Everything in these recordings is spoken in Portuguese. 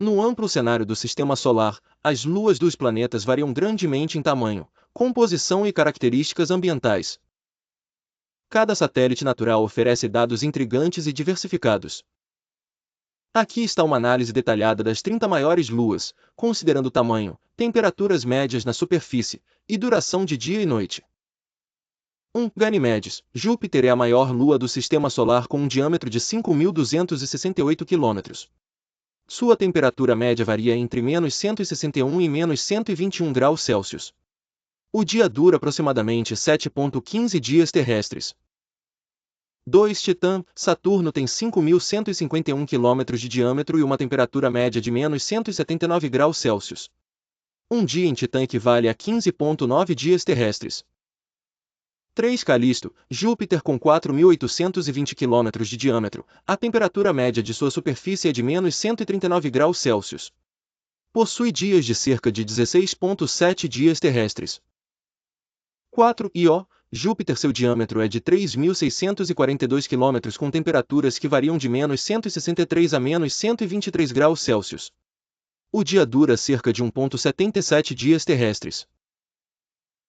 No amplo cenário do Sistema Solar, as luas dos planetas variam grandemente em tamanho, composição e características ambientais. Cada satélite natural oferece dados intrigantes e diversificados. Aqui está uma análise detalhada das 30 maiores luas, considerando tamanho, temperaturas médias na superfície e duração de dia e noite. 1. Ganimedes. Júpiter é a maior lua do Sistema Solar com um diâmetro de 5.268 km. Sua temperatura média varia entre -161 e -121 graus Celsius. O dia dura aproximadamente 7,15 dias terrestres. 2. Titã. Saturno tem 5.151 km de diâmetro e uma temperatura média de -179 graus Celsius. Um dia em Titã equivale a 15,9 dias terrestres. 3. Calisto. Júpiter com 4.820 km de diâmetro, a temperatura média de sua superfície é de -139 graus Celsius. Possui dias de cerca de 16,7 dias terrestres. 4. Io. Júpiter. Seu diâmetro é de 3.642 km com temperaturas que variam de -163 a -123 graus Celsius. O dia dura cerca de 1,77 dias terrestres.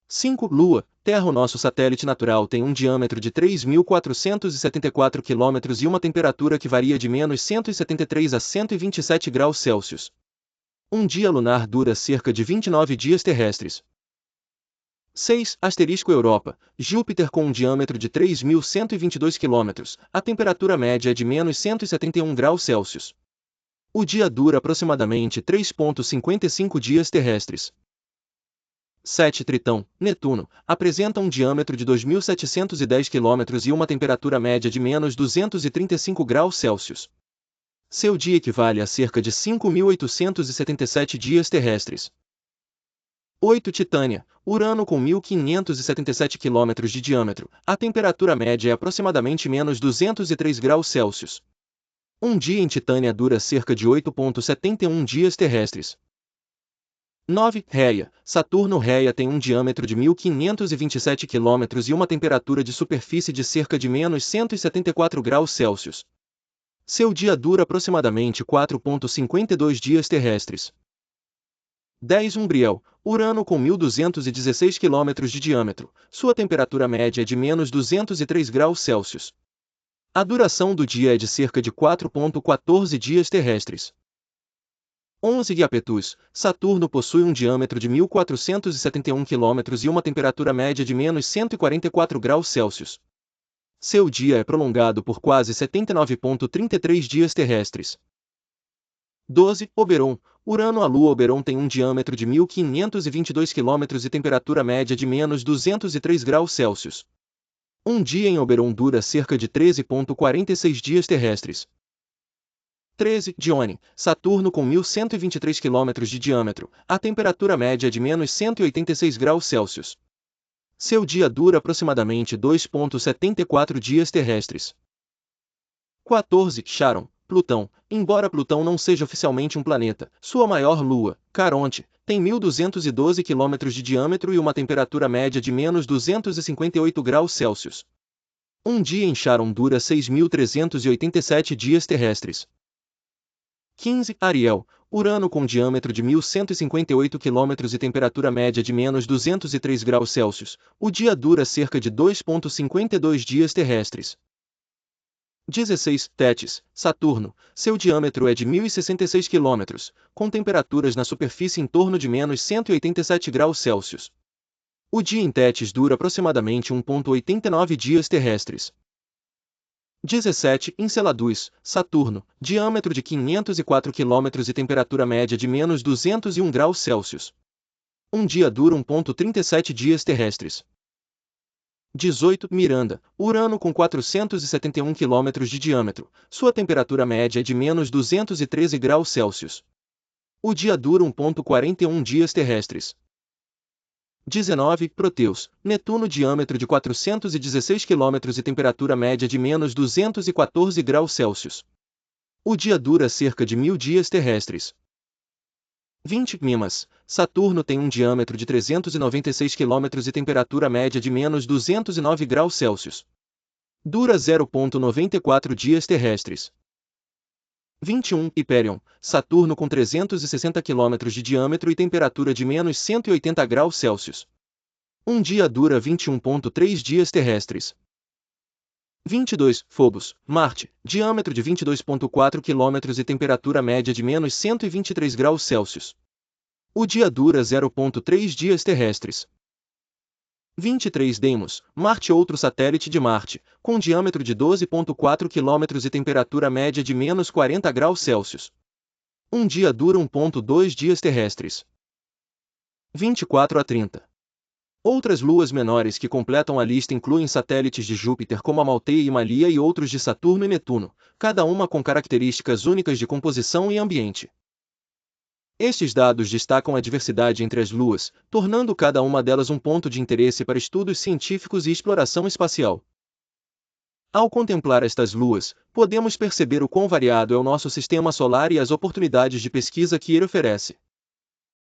5. Lua. Terra. O nosso satélite natural tem um diâmetro de 3.474 km e uma temperatura que varia de -173 a 127 graus Celsius. Um dia lunar dura cerca de 29 dias terrestres. 6. Europa. Júpiter com um diâmetro de 3.122 km, a temperatura média é de -171 graus Celsius. O dia dura aproximadamente 3,55 dias terrestres. 7. Tritão. Netuno. Apresenta um diâmetro de 2.710 km e uma temperatura média de -235 graus Celsius. Seu dia equivale a cerca de 5.877 dias terrestres. 8. Titânia. Urano com 1.577 km de diâmetro, a temperatura média é aproximadamente -203 graus Celsius. Um dia em Titânia dura cerca de 8,71 dias terrestres. 9. Réia. Saturno. Réia tem um diâmetro de 1.527 km e uma temperatura de superfície de cerca de -174 graus Celsius. Seu dia dura aproximadamente 4,52 dias terrestres. 10. Umbriel. Urano com 1.216 km de diâmetro, sua temperatura média é de -203 graus Celsius. A duração do dia é de cerca de 4,14 dias terrestres. 11. Iapetus. Saturno possui um diâmetro de 1.471 km e uma temperatura média de -144 graus Celsius. Seu dia é prolongado por quase 79,33 dias terrestres. 12. Oberon. Urano. A lua Oberon tem um diâmetro de 1.522 km e temperatura média de -203 graus Celsius. Um dia em Oberon dura cerca de 13,46 dias terrestres. 13. Dione. Saturno com 1.123 km de diâmetro, a temperatura média é de -186 graus Celsius. Seu dia dura aproximadamente 2,74 dias terrestres. 14. Charon. Plutão. Embora Plutão não seja oficialmente um planeta, sua maior lua, Caronte, tem 1.212 km de diâmetro e uma temperatura média de -258 graus Celsius. Um dia em Charon dura 6.387 dias terrestres. 15. Ariel. Urano com diâmetro de 1.158 km e temperatura média de -203 graus Celsius. O dia dura cerca de 2,52 dias terrestres. 16. Tétis. Saturno. Seu diâmetro é de 1.066 km, com temperaturas na superfície em torno de -187 graus Celsius. O dia em Tétis dura aproximadamente 1,89 dias terrestres. 17. Enceladus. Saturno. Diâmetro de 504 km e temperatura média de -201 graus Celsius. Um dia dura 1,37 dias terrestres. 18. Miranda. Urano com 471 km de diâmetro, sua temperatura média é de -213 graus Celsius. O dia dura 1,41 dias terrestres. 19. Proteus. Netuno. Diâmetro de 416 km e temperatura média de -214 graus Celsius. O dia dura cerca de 1.000 dias terrestres. 20. Mimas. Saturno tem um diâmetro de 396 km e temperatura média de -209 graus Celsius. Dura 0,94 dias terrestres. 21. Hyperion, Saturno com 360 km de diâmetro e temperatura de menos 180 graus Celsius. Um dia dura 21,3 dias terrestres. 22. Phobos, Marte, diâmetro de 22,4 km e temperatura média de menos 123 graus Celsius. O dia dura 0,3 dias terrestres. 23. Deimos, Marte, outro satélite de Marte, com diâmetro de 12,4 km e temperatura média de menos 40 graus Celsius. Um dia dura 1,2 dias terrestres. 24 a 30. Outras luas menores que completam a lista incluem satélites de Júpiter como Amalteia e Malia e outros de Saturno e Netuno, cada uma com características únicas de composição e ambiente. Estes dados destacam a diversidade entre as luas, tornando cada uma delas um ponto de interesse para estudos científicos e exploração espacial. Ao contemplar estas luas, podemos perceber o quão variado é o nosso sistema solar e as oportunidades de pesquisa que ele oferece.